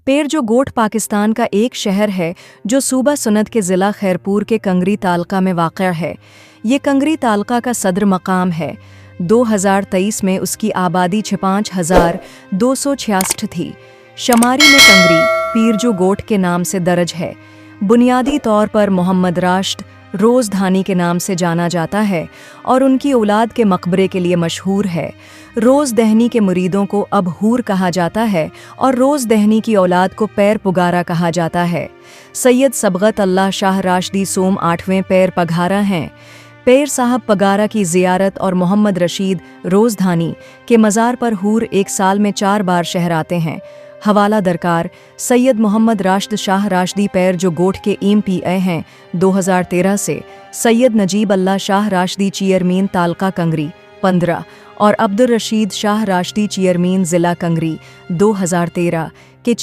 पेर जो गोठ पाकिस्तान का एक शहर है जो सूबा सुनद के ज़िला खैरपुर के कंगरी तालका में वाक़या है। ये कंगरी तालका का सदर मकाम है। 2023 में उसकी आबादी 5,266 थी। शमारी में कंगरी पीर जो गोठ के नाम से दर्ज है। बुनियादी तौर पर मोहम्मद राशिद रोज़धानी के नाम से जाना जाता है और उनकी औलाद के मकबरे के लिए मशहूर है। रोज़ दहनी के मुरीदों को अब हूर कहा जाता है और रोज़ दहनी की औलाद को पैर पुगारा कहा जाता है। सैयद सबगत अल्लाह शाह राशिदी सोम 8वें पैर पघारा हैं। पैर साहब पगारा की ज़ियारत और मोहम्मद रशीद रोज़धानी के मज़ार पर हूर एक साल में 4 बार शहराते हैं। हवाला दरकार सैयद मोहम्मद राशिद शाह राशिदी पैर जो गोठ के MPA हैं 2013 से, सैयद नजीब अल्लाह शाह राशिदी चेयरमैन तालका कंगरी 15 और अब्दुल रशीद शाह राशिदी चेयरमैन ज़िला कंगरी 2013 के